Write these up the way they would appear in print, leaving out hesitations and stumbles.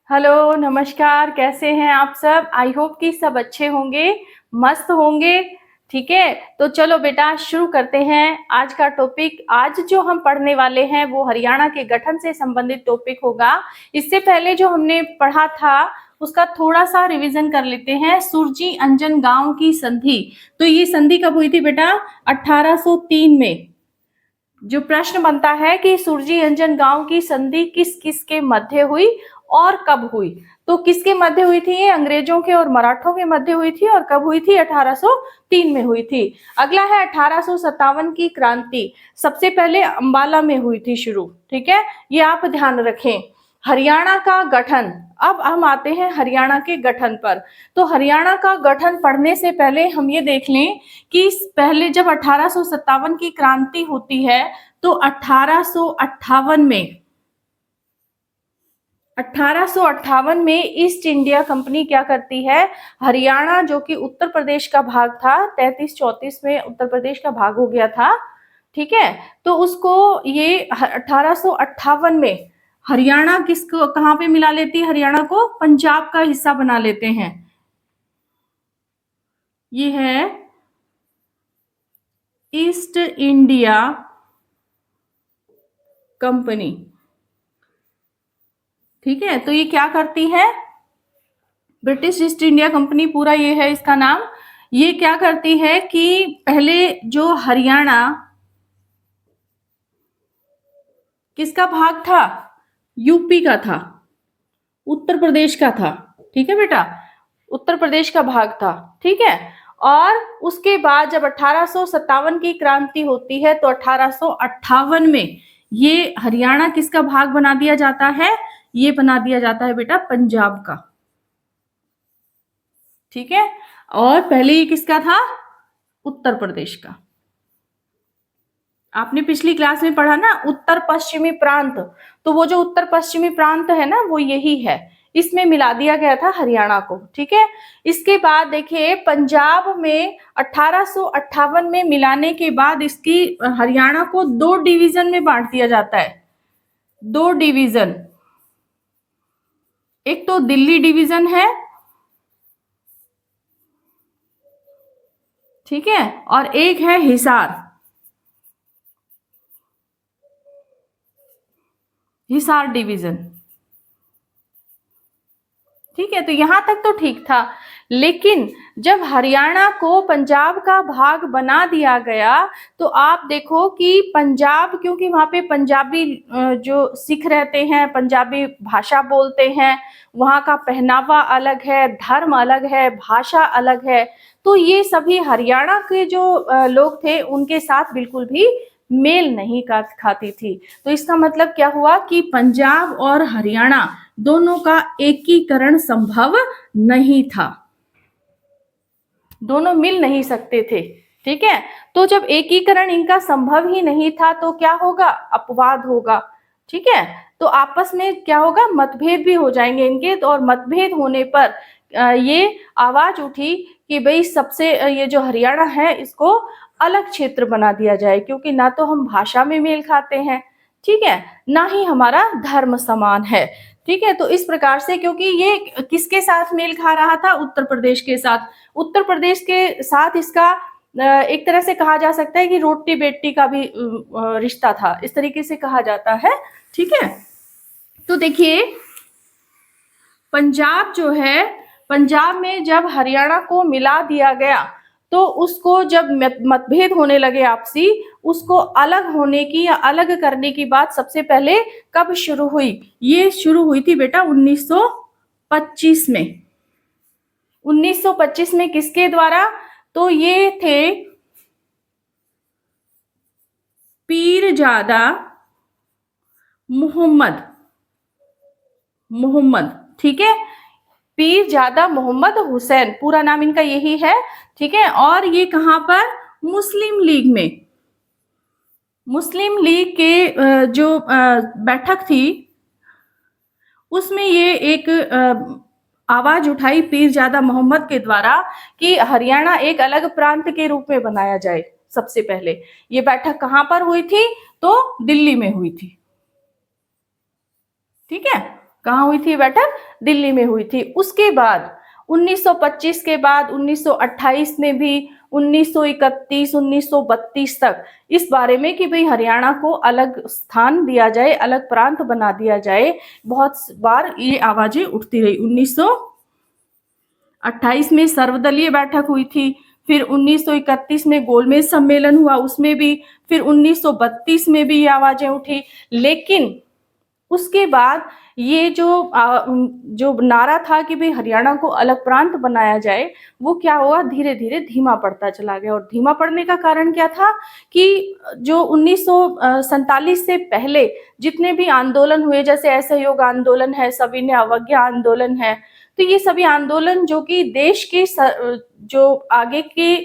Hello, नमस्कार, कैसे हैं आप सब? आई होप कि सब अच्छे होंगे, मस्त होंगे, ठीक है? तो चलो बेटा शुरू करते हैं आज का टॉपिक। आज जो हम पढ़ने वाले हैं वो हरियाणा के गठन से संबंधित टॉपिक होगा। इससे पहले जो हमने पढ़ा था उसका थोड़ा-सा रिवीजन कर लेते हैं। सुरजी अंजन गाँव की संधि, तो ये संधि कब हुई थी बेटा? 1803 में। जो प्रश्न बनता है कि सुरजी अंजन गांव की संधि किस किस के मध्य हुई और कब हुई? तो किसके मध्य हुई थी? ये अंग्रेजों के और मराठों के मध्य हुई थी। और कब हुई थी? 1803 में हुई थी। अगला है 1857 की क्रांति। सबसे पहले अंबाला में हुई थी शुरू, ठीक है, ये आप ध्यान रखें। हरियाणा का गठन, अब हम आते हैं हरियाणा के गठन पर। तो हरियाणा का गठन पढ़ने से पहले हम ये देख लें कि पहले जब 1857 की क्रांति होती है तो 1858 में ईस्ट इंडिया कंपनी क्या करती है? हरियाणा जो कि उत्तर प्रदेश का भाग था, 33-34 में उत्तर प्रदेश का भाग हो गया था, ठीक है, तो उसको ये 1858 में हरियाणा किसको कहाँ पे मिला लेती है? हरियाणा को पंजाब का हिस्सा बना लेते हैं। ये है ईस्ट इंडिया कंपनी, ठीक है। तो ये क्या करती है? ब्रिटिश ईस्ट इंडिया कंपनी, पूरा ये है इसका नाम। ये क्या करती है कि पहले जो हरियाणा किसका भाग था? यूपी का था, उत्तर प्रदेश का था, ठीक है बेटा, उत्तर प्रदेश का भाग था, ठीक है। और उसके बाद जब 1857 की क्रांति होती है तो 1858 में ये हरियाणा किसका भाग बना दिया जाता है? ये बना दिया जाता है बेटा पंजाब का, ठीक है। और पहले ये किसका था? उत्तर प्रदेश का। आपने पिछली क्लास में पढ़ा ना उत्तर पश्चिमी प्रांत, तो वो जो उत्तर पश्चिमी प्रांत है ना वो यही है, इसमें मिला दिया गया था हरियाणा को, ठीक है। इसके बाद देखिए पंजाब में 1858 में मिलाने के बाद इसकी हरियाणा को 2 डिवीजन में बांट दिया जाता है। 2 डिवीजन, एक तो दिल्ली डिवीजन है, ठीक है, और एक है हिसार, हिसार डिवीजन, ठीक है। तो यहां तक तो ठीक था, लेकिन जब हरियाणा को पंजाब का भाग बना दिया गया तो आप देखो कि पंजाब, क्योंकि वहां पे पंजाबी जो सिख रहते हैं, पंजाबी भाषा बोलते हैं, वहां का पहनावा अलग है, धर्म अलग है, भाषा अलग है, तो ये सभी हरियाणा के जो लोग थे उनके साथ बिल्कुल भी मेल नहीं खाती थी। तो इसका मतलब क्या हुआ कि पंजाब और हरियाणा दोनों का एकीकरण संभव नहीं था, दोनों मिल नहीं सकते थे, ठीक है। तो जब एकीकरण इनका संभव ही नहीं था तो क्या होगा? अपवाद होगा, ठीक है। तो आपस में क्या होगा? मतभेद भी हो जाएंगे इनके। तो और मतभेद होने पर ये आवाज उठी कि भाई सबसे ये जो हरियाणा है इसको अलग क्षेत्र बना दिया जाए, क्योंकि ना तो हम भाषा में मेल खाते हैं, ठीक है, ना ही हमारा धर्म समान है, ठीक है। तो इस प्रकार से, क्योंकि ये किसके साथ मेल खा रहा था? उत्तर प्रदेश के साथ। उत्तर प्रदेश के साथ इसका एक तरह से कहा जा सकता है कि रोटी बेटी का भी रिश्ता था, इस तरीके से कहा जाता है, ठीक है। तो देखिए पंजाब जो है, पंजाब में जब हरियाणा को मिला दिया गया तो उसको जब मतभेद होने लगे आपसी, उसको अलग होने की या अलग करने की बात सबसे पहले कब शुरू हुई? ये शुरू हुई थी बेटा 1925 में। 1925 में किसके द्वारा? तो ये थे पीरजादा मोहम्मद, ठीक है, पीरजादा मोहम्मद हुसैन, पूरा नाम इनका यही है, ठीक है। और ये कहां पर? मुस्लिम लीग में, मुस्लिम लीग के जो बैठक थी उसमें ये एक आवाज उठाई पीरजादा मोहम्मद के द्वारा कि हरियाणा एक अलग प्रांत के रूप में बनाया जाए। सबसे पहले ये बैठक कहां पर हुई थी? तो दिल्ली में हुई थी, ठीक है। कहाँ हुई थी बैठक? दिल्ली में हुई थी। उसके बाद 1925 के बाद 1928 में भी, 1931, 1932 तक इस बारे में कि भाई हरियाणा को अलग स्थान दिया जाए, अलग प्रांत बना दिया जाए, बहुत बार ये आवाजें उठती रही। 1928 में सर्वदलीय बैठक हुई थी, फिर 1931 में गोलमेज सम्मेलन हुआ, उसमें भी, फिर 1932 में भी ये आवाजें उठी। लेकिन उसके बाद ये जो नारा था कि भाई हरियाणा को अलग प्रांत बनाया जाए, वो क्या हुआ, धीरे धीरे धीमा पड़ता चला गया। और धीमा पड़ने का कारण क्या था कि जो 1947 से पहले जितने भी आंदोलन हुए, जैसे असहयोग आंदोलन है, सविनय अवज्ञा आंदोलन है, तो ये सभी आंदोलन जो कि देश की जो आगे की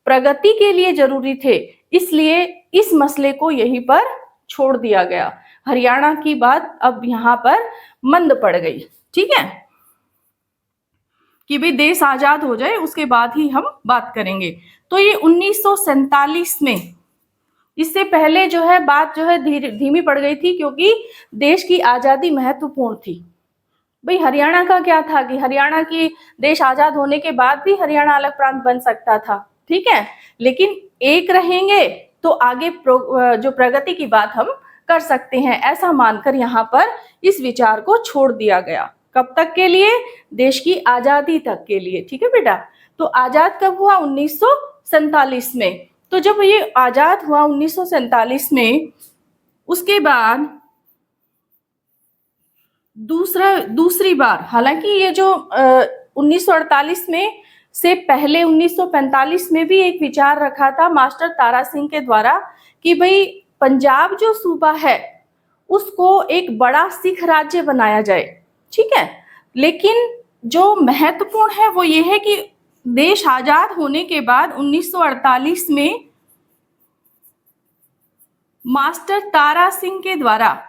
प्रगति के लिए जरूरी थे, इसलिए इस मसले को यहीं पर छोड़ दिया गया। हरियाणा की बात अब यहाँ पर मंद पड़ गई। ठीक है, कि भाई देश आजाद हो जाए उसके बाद ही हम बात करेंगे। तो ये 1947 में, इससे पहले जो है बात जो है धीमी पड़ गई थी, क्योंकि देश की आजादी महत्वपूर्ण थी। भाई हरियाणा का क्या था कि हरियाणा की देश आजाद होने के बाद भी हरियाणा अलग प्रांत बन सकता था, ठीक है, लेकिन एक रहेंगे तो आगे जो प्रगति की बात हम कर सकते हैं, ऐसा मानकर यहाँ पर इस विचार को छोड़ दिया गया। कब तक के लिए? देश की आजादी तक के लिए। ठीक है बेटा, तो आजाद कब हुआ? 1947 में। तो जब ये आजाद हुआ 1947 में, उसके बाद दूसरी बार, हालांकि ये जो 1948 में से पहले 1945 में भी एक विचार रखा था मास्टर तारा सिंह के द्वारा कि भाई पंजाब जो सूबा है उसको एक बड़ा सिख राज्य बनाया जाए। ठीक है, लेकिन जो महत्वपूर्ण है वो ये है कि देश आजाद होने के बाद 1948 में मास्टर तारा सिंह के द्वारा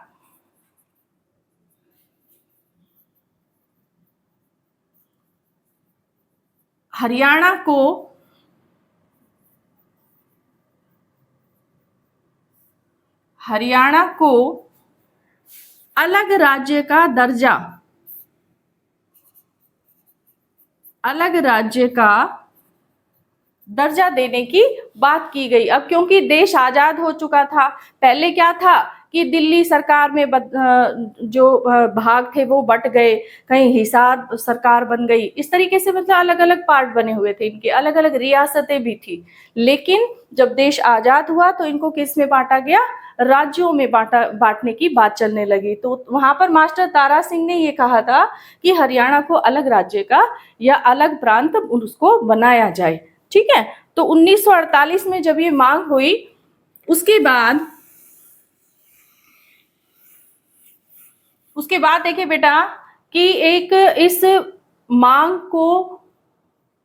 हरियाणा को अलग राज्य का दर्जा देने की बात की गई। अब क्योंकि देश आजाद हो चुका था, पहले क्या था कि दिल्ली सरकार में जो भाग थे वो बट गए, कहीं हिसार सरकार बन गई, इस तरीके से मतलब अलग अलग पार्ट बने हुए थे, इनके अलग अलग रियासतें भी थी। लेकिन जब देश आजाद हुआ तो इनको किस में बांटा गया? राज्यों में बांटने की बात चलने लगी। तो वहां पर मास्टर तारा सिंह ने ये कहा था कि हरियाणा को अलग राज्य का या अलग प्रांत उसको बनाया जाए। ठीक है, तो 1948 में जब ये मांग हुई, उसके बाद देखिए बेटा कि एक इस मांग को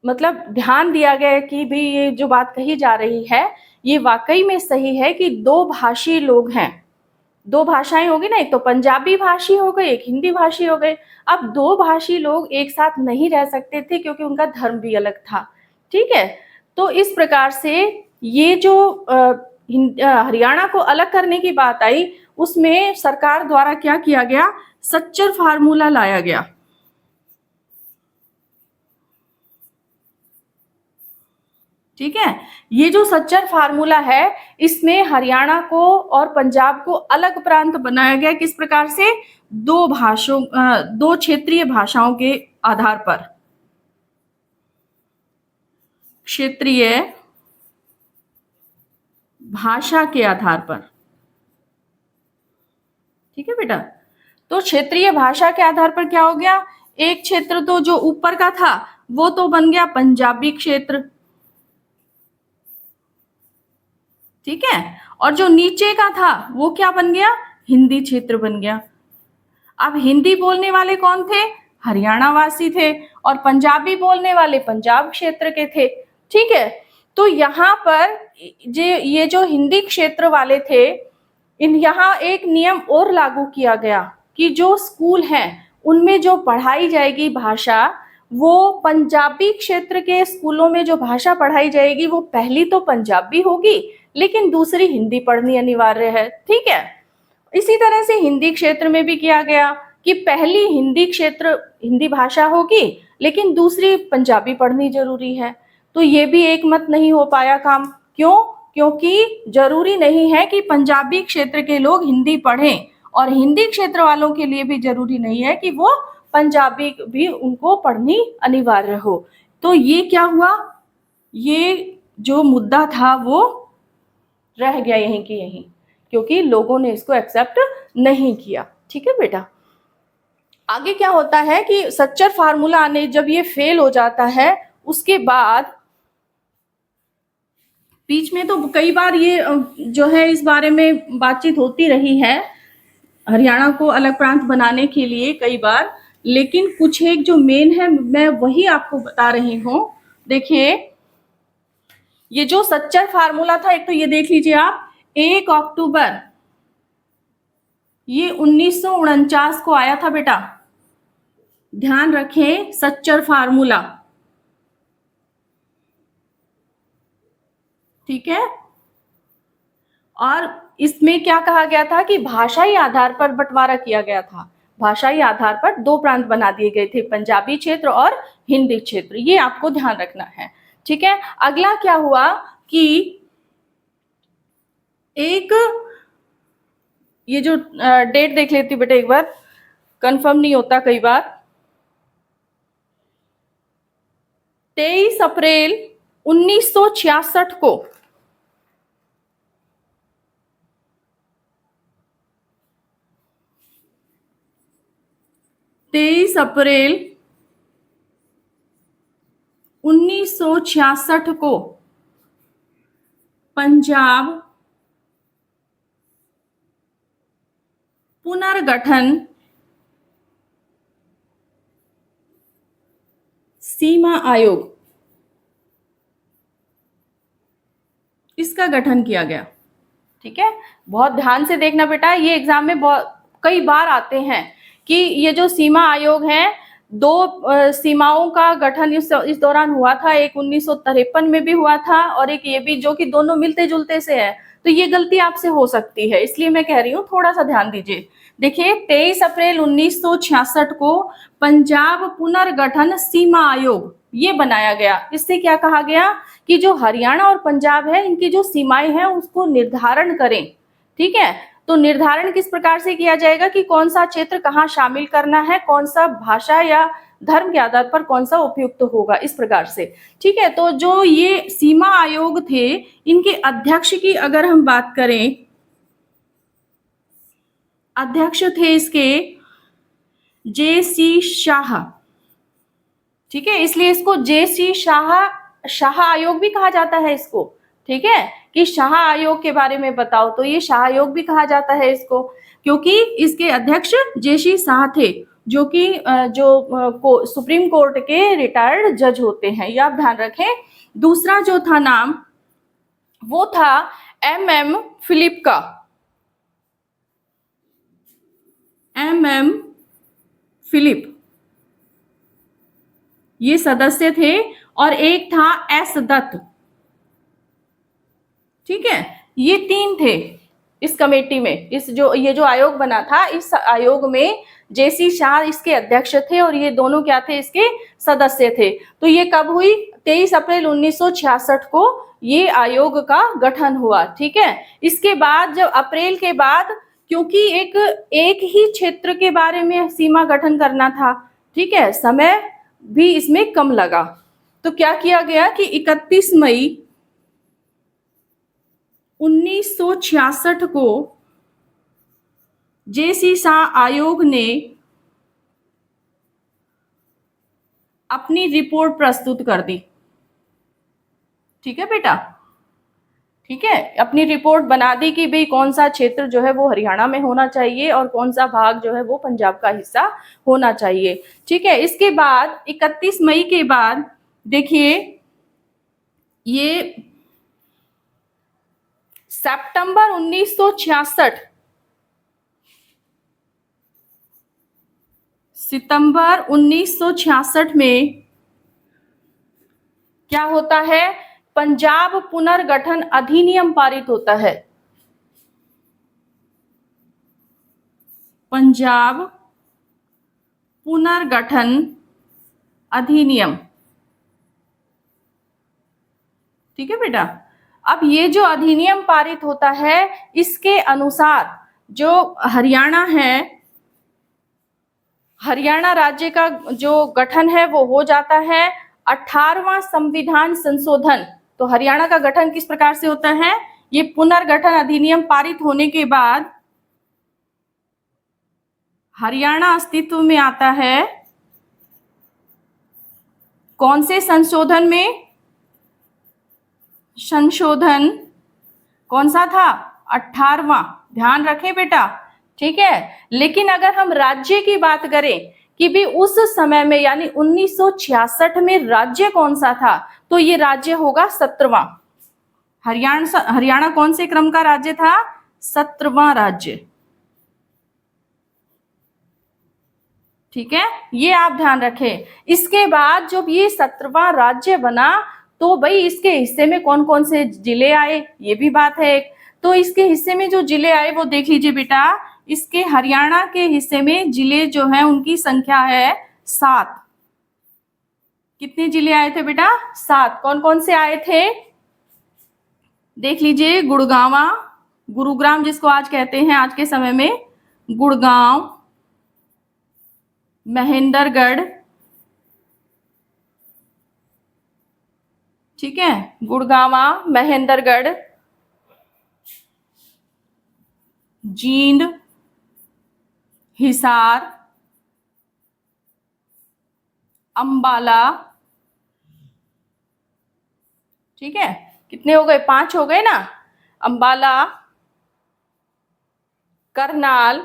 मतलब ध्यान दिया गया कि भी ये जो बात कही जा रही है ये वाकई में सही है कि दो भाषी लोग हैं, दो भाषाएं होगी ना, एक तो पंजाबी भाषी हो गए, एक हिंदी भाषी हो गए। अब दो भाषी लोग एक साथ नहीं रह सकते थे क्योंकि उनका धर्म भी अलग था। ठीक है, तो इस प्रकार से ये जो हरियाणा को अलग करने की बात आई, उसमें सरकार द्वारा क्या किया गया? सच्चर फार्मूला लाया गया। ठीक है, ये जो सच्चर फार्मूला है इसमें हरियाणा को और पंजाब को अलग प्रांत बनाया गया। किस प्रकार से? दो क्षेत्रीय भाषाओं के आधार पर, क्षेत्रीय भाषा के आधार पर। ठीक है बेटा, तो क्षेत्रीय भाषा के आधार पर क्या हो गया? एक क्षेत्र तो जो ऊपर का था वो तो बन गया पंजाबी क्षेत्र, ठीक है, और जो नीचे का था वो क्या बन गया? हिंदी क्षेत्र बन गया। अब हिंदी बोलने वाले कौन थे? हरियाणा वासी थे, और पंजाबी बोलने वाले पंजाब क्षेत्र के थे। ठीक है, तो यहाँ पर ये जो हिंदी क्षेत्र वाले थे, यहाँ एक नियम और लागू किया गया कि जो स्कूल हैं उनमें जो पढ़ाई जाएगी भाषा, वो पंजाबी क्षेत्र के स्कूलों में जो भाषा पढ़ाई जाएगी वो पहली तो पंजाबी होगी लेकिन दूसरी हिंदी पढ़नी अनिवार्य है। ठीक है, इसी तरह से हिंदी क्षेत्र में भी किया गया कि पहली हिंदी क्षेत्र हिंदी भाषा होगी, लेकिन दूसरी पंजाबी पढ़नी जरूरी है। तो ये भी एक मत नहीं हो पाया काम। क्यों? क्योंकि जरूरी नहीं है कि पंजाबी क्षेत्र के लोग हिंदी पढ़ें, और हिंदी क्षेत्र वालों के लिए भी जरूरी नहीं है कि वो पंजाबी भी उनको पढ़नी अनिवार्य हो। तो ये क्या हुआ, ये जो मुद्दा था वो रह गया यहीं की यहीं, क्योंकि लोगों ने इसको एक्सेप्ट नहीं किया। ठीक है बेटा, आगे क्या होता है कि सच्चर फार्मूला आने जब ये फेल हो जाता है, उसके बाद बीच में तो कई बार ये जो है इस बारे में बातचीत होती रही है, हरियाणा को अलग प्रांत बनाने के लिए कई बार, लेकिन कुछ एक जो मेन है मैं वही आपको बता रही हूँ। देखिए, ये जो सच्चर फार्मूला था, एक तो ये देख लीजिए आप, 1 अक्टूबर ये 1949 को आया था बेटा। ध्यान रखें, सच्चर फार्मूला, ठीक है। और इसमें क्या कहा गया था कि भाषाई आधार पर बंटवारा किया गया था। भाषाई आधार पर 2 प्रांत बना दिए गए थे, पंजाबी क्षेत्र और हिंदी क्षेत्र। ये आपको ध्यान रखना है, ठीक है। अगला क्या हुआ कि एक, ये जो डेट देख लेती बेटा एक बार, कंफर्म नहीं होता कई बार। 23 अप्रैल 1966 को 23 अप्रैल 1966 को पंजाब पुनर्गठन सीमा आयोग, इसका गठन किया गया। ठीक है, बहुत ध्यान से देखना बेटा, ये एग्जाम में बहुत कई बार आते हैं कि ये जो सीमा आयोग है, 2 सीमाओं का गठन इस दौरान हुआ था। एक 1953 में भी हुआ था और एक ये भी, जो कि दोनों मिलते जुलते से है। तो ये गलती आपसे हो सकती है, इसलिए मैं कह रही हूँ थोड़ा सा ध्यान दीजिए। देखिए, 23 अप्रैल 1966 को पंजाब पुनर्गठन सीमा आयोग ये बनाया गया। इससे क्या कहा गया कि जो हरियाणा और पंजाब है, इनकी जो सीमाएं हैं उसको निर्धारण करें। ठीक है, तो निर्धारण किस प्रकार से किया जाएगा कि कौन सा क्षेत्र कहाँ शामिल करना है, कौन सा भाषा या धर्म के आधार पर कौन सा उपयुक्त होगा, इस प्रकार से। ठीक है, तो जो ये सीमा आयोग थे, इनके अध्यक्ष की अगर हम बात करें, अध्यक्ष थे इसके जे.सी. शाह। ठीक है, इसलिए इसको जे.सी. शाह आयोग भी कहा जाता है इसको। ठीक है, कि शाह आयोग के बारे में बताओ, तो ये शाह आयोग भी कहा जाता है इसको, क्योंकि इसके अध्यक्ष जे.सी. शाह थे, जो कि सुप्रीम कोर्ट के रिटायर्ड जज होते हैं, ये आप ध्यान रखें। दूसरा जो था नाम, वो था एम.एम. फिलिप का, एम.एम. फिलिप, ये सदस्य थे। और एक था एस दत्त। ठीक है, ये 3 थे इस कमेटी में। ये जो आयोग बना था, इस आयोग में जे.सी. शाह इसके अध्यक्ष थे और ये दोनों क्या थे, इसके सदस्य थे। तो ये कब हुई? 23 अप्रैल 1966 को ये आयोग का गठन हुआ। ठीक है, इसके बाद जब अप्रैल के बाद, क्योंकि एक ही क्षेत्र के बारे में सीमा गठन करना था, ठीक है, समय भी इसमें कम लगा, तो क्या किया गया कि 31 मई 1966 को जे.सी. शाह आयोग ने अपनी रिपोर्ट प्रस्तुत कर दी। ठीक है बेटा, ठीक है, अपनी रिपोर्ट बना दी कि भाई कौन सा क्षेत्र जो है वो हरियाणा में होना चाहिए और कौन सा भाग जो है वो पंजाब का हिस्सा होना चाहिए। ठीक है, इसके बाद 31 मई के बाद देखिए, ये सितंबर 1966, सितंबर 1966 में क्या होता है? पंजाब पुनर्गठन अधिनियम पारित होता है। पंजाब पुनर्गठन अधिनियम। ठीक है बेटा। अब ये जो अधिनियम पारित होता है, इसके अनुसार जो हरियाणा है, हरियाणा राज्य का जो गठन है वो हो जाता है 18वां संविधान संशोधन। तो हरियाणा का गठन किस प्रकार से होता है? ये पुनर्गठन अधिनियम पारित होने के बाद हरियाणा अस्तित्व में आता है। कौन से संशोधन में? संशोधन कौन सा था? 18वां। ध्यान रखें बेटा, ठीक है। लेकिन अगर हम राज्य की बात करें कि भी उस समय में यानी 1966 में राज्य कौन सा था, तो ये राज्य होगा 17वां। हरियाणा कौन से क्रम का राज्य था? 17वां राज्य। ठीक है, ये आप ध्यान रखें। इसके बाद जब ये 17वां राज्य बना तो भाई इसके हिस्से में कौन कौन से जिले आए, ये भी बात है एक। तो इसके हिस्से में जो जिले आए वो देख लीजिए बेटा। इसके हरियाणा के हिस्से में जिले जो है उनकी संख्या है 7। कितने जिले आए थे बेटा? 7। कौन कौन से आए थे देख लीजिए। गुड़गांव, गुरुग्राम जिसको आज कहते हैं आज के समय में, गुड़गांव, महेंद्रगढ़, ठीक है, गुड़गांव, महेंद्रगढ़, जींद, हिसार, अंबाला। ठीक है, कितने हो गए? 5 हो गए ना। अंबाला, करनाल,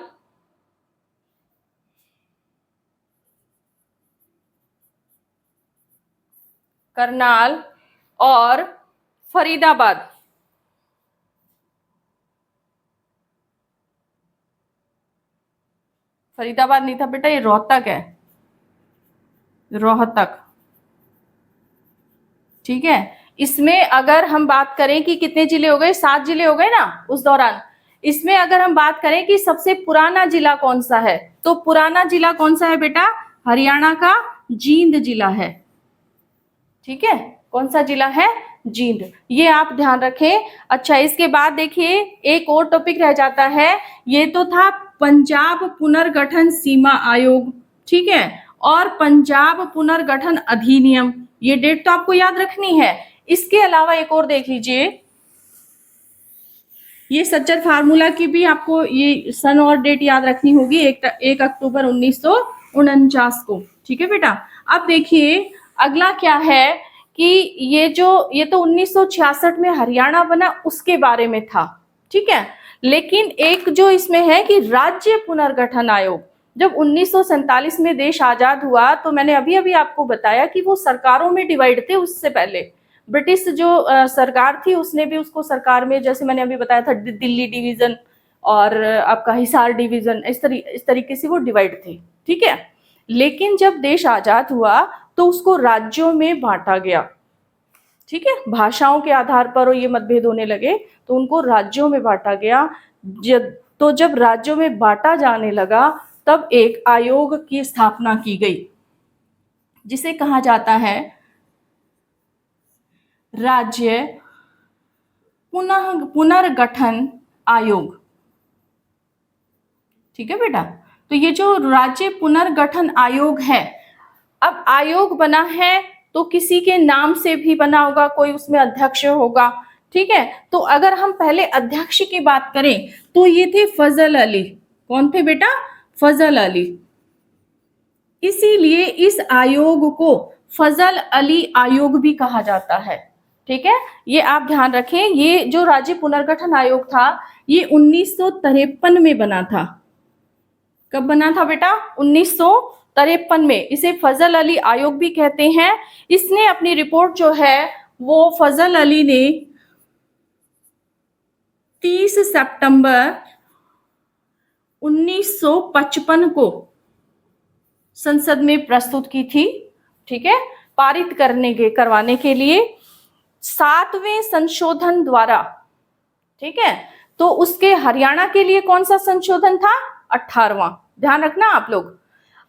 और फरीदाबाद। फरीदाबाद नहीं था बेटा, ये रोहतक है, रोहतक। ठीक है, इसमें अगर हम बात करें कि कितने जिले हो गए, 7 जिले हो गए ना उस दौरान। इसमें अगर हम बात करें कि सबसे पुराना जिला कौन सा है, तो पुराना जिला कौन सा है बेटा? हरियाणा का जींद जिला है। ठीक है, कौन सा जिला है? जींद। ये आप ध्यान रखें। अच्छा, इसके बाद देखिए एक और टॉपिक रह जाता है, ये तो था पंजाब पुनर्गठन सीमा आयोग। ठीक है, और पंजाब पुनर्गठन अधिनियम, ये डेट तो आपको याद रखनी है। इसके अलावा एक और देख लीजिए, ये सच्चर फार्मूला की भी आपको ये सन और डेट याद रखनी होगी, 1 अक्टूबर 1949 को। ठीक है बेटा। अब देखिए अगला क्या है कि ये तो 1966 में हरियाणा बना उसके बारे में था। ठीक है, लेकिन एक जो इसमें है कि राज्य पुनर्गठन आयोग, जब 1947 में देश आजाद हुआ तो मैंने अभी अभी आपको बताया कि वो सरकारों में डिवाइड थे। उससे पहले ब्रिटिश जो सरकार थी उसने भी उसको सरकार में, जैसे मैंने अभी बताया था, दिल्ली डिवीजन और आपका हिसार डिवीजन, इस तरीके से वो डिवाइड थे। ठीक है, लेकिन जब देश आजाद हुआ तो उसको राज्यों में बांटा गया। ठीक है, भाषाओं के आधार पर ये मतभेद होने लगे तो उनको राज्यों में बांटा गया। जब राज्यों में बांटा जाने लगा तब एक आयोग की स्थापना की गई जिसे कहा जाता है राज्य पुनर्गठन आयोग। ठीक है बेटा, तो ये जो राज्य पुनर्गठन आयोग है, अब आयोग बना है तो किसी के नाम से भी बना होगा, कोई उसमें अध्यक्ष होगा। ठीक है, तो अगर हम पहले अध्यक्ष की बात करें तो ये थे फजल अली। कौन थे बेटा? फजल अली। इसीलिए इस आयोग को फजल अली आयोग भी कहा जाता है। ठीक है, ये आप ध्यान रखें। ये जो राज्य पुनर्गठन आयोग था ये 1953 में बना था। कब बना था बेटा? 1953 में। इसे फजल अली आयोग भी कहते हैं। इसने अपनी रिपोर्ट जो है वो फजल अली ने 30 सितंबर 1955 को संसद में प्रस्तुत की थी। ठीक है, पारित करवाने के लिए 7वें संशोधन द्वारा। ठीक है, तो उसके हरियाणा के लिए कौन सा संशोधन था? 18वां। ध्यान रखना आप लोग।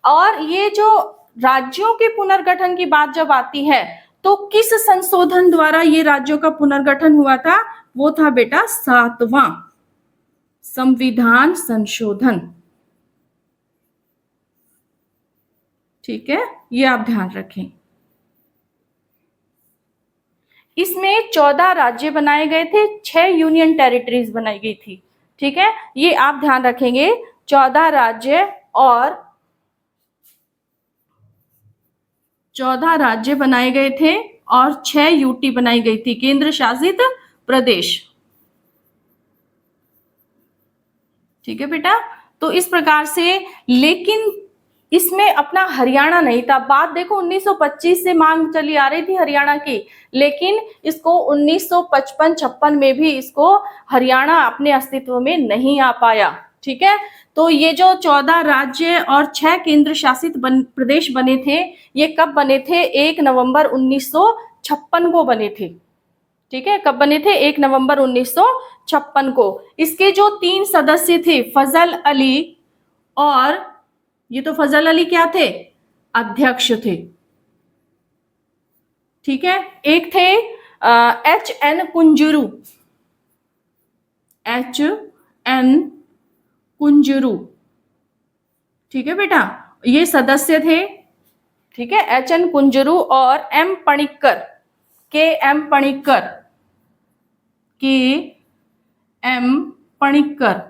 और ये जो राज्यों के पुनर्गठन की बात जब आती है तो किस संशोधन द्वारा ये राज्यों का पुनर्गठन हुआ था? वो था बेटा 7वां संविधान संशोधन। ठीक है, ये आप ध्यान रखें। इसमें 14 राज्य बनाए गए थे, 6 यूनियन टेरिटरीज बनाई गई थी। ठीक है, ये आप ध्यान रखेंगे, 14 राज्य और 14 राज्य बनाए गए थे और 6 यूटी बनाई गई थी, केंद्र शासित प्रदेश। ठीक है बेटा, तो इस प्रकार से, लेकिन इसमें अपना हरियाणा नहीं था। बात देखो 1925 से मांग चली आ रही थी हरियाणा की, लेकिन इसको 1955-56 में भी इसको हरियाणा अपने अस्तित्व में नहीं आ पाया। ठीक है, तो ये जो 14 राज्य और 6 केंद्र शासित प्रदेश बने थे, ये कब बने थे? 1 नवंबर 1956 को बने थे। ठीक है, कब बने थे? 1 नवंबर 1956 को। इसके जो 3 सदस्य थे, फजल अली, और ये तो फजल अली क्या थे? अध्यक्ष थे। ठीक है, एक थे H.N. कुंजरू, H.N. कुंजरू। ठीक है बेटा, ये सदस्य थे। ठीक है, H.N. कुंजरू और M. Panikkar, K.M. Panikkar, K.M. Panikkar,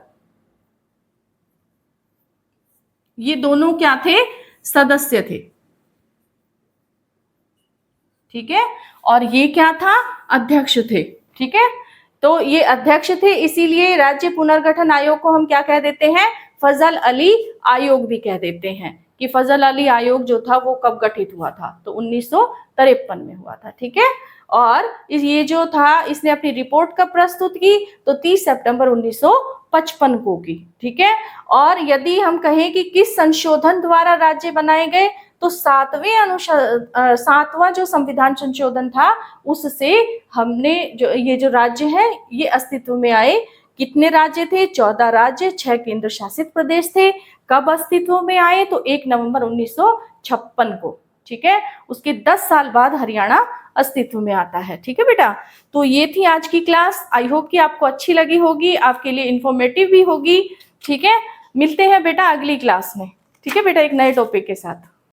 ये दोनों क्या थे? सदस्य थे। ठीक है, और ये क्या था? अध्यक्ष थे। ठीक है, तो ये अध्यक्ष थे, इसीलिए राज्य पुनर्गठन आयोग को हम क्या कह देते हैं? फजल अली आयोग भी कह देते हैं कि फजल अली आयोग जो था वो कब गठित हुआ था? तो 1953 में हुआ था। ठीक है, और ये जो था, इसने अपनी रिपोर्ट कब प्रस्तुत की? तो 30 सितंबर 1955 को की। ठीक है, और यदि हम कहें कि किस संशोधन द्वारा राज्य बनाए गए, तो 7वां जो संविधान संशोधन था, उससे हमने ये जो राज्य है ये अस्तित्व में आए। कितने राज्य थे? 14 राज्य, 6 केंद्र शासित प्रदेश थे। कब अस्तित्व में आए? तो 1 नवंबर 1956 को। ठीक है, उसके 10 साल बाद हरियाणा अस्तित्व में आता है। ठीक है बेटा, तो ये थी आज की क्लास। आई होप कि आपको अच्छी लगी होगी, आपके लिए इंफॉर्मेटिव भी होगी। ठीक है, मिलते हैं बेटा अगली क्लास में। ठीक है बेटा, एक नए टॉपिक के साथ।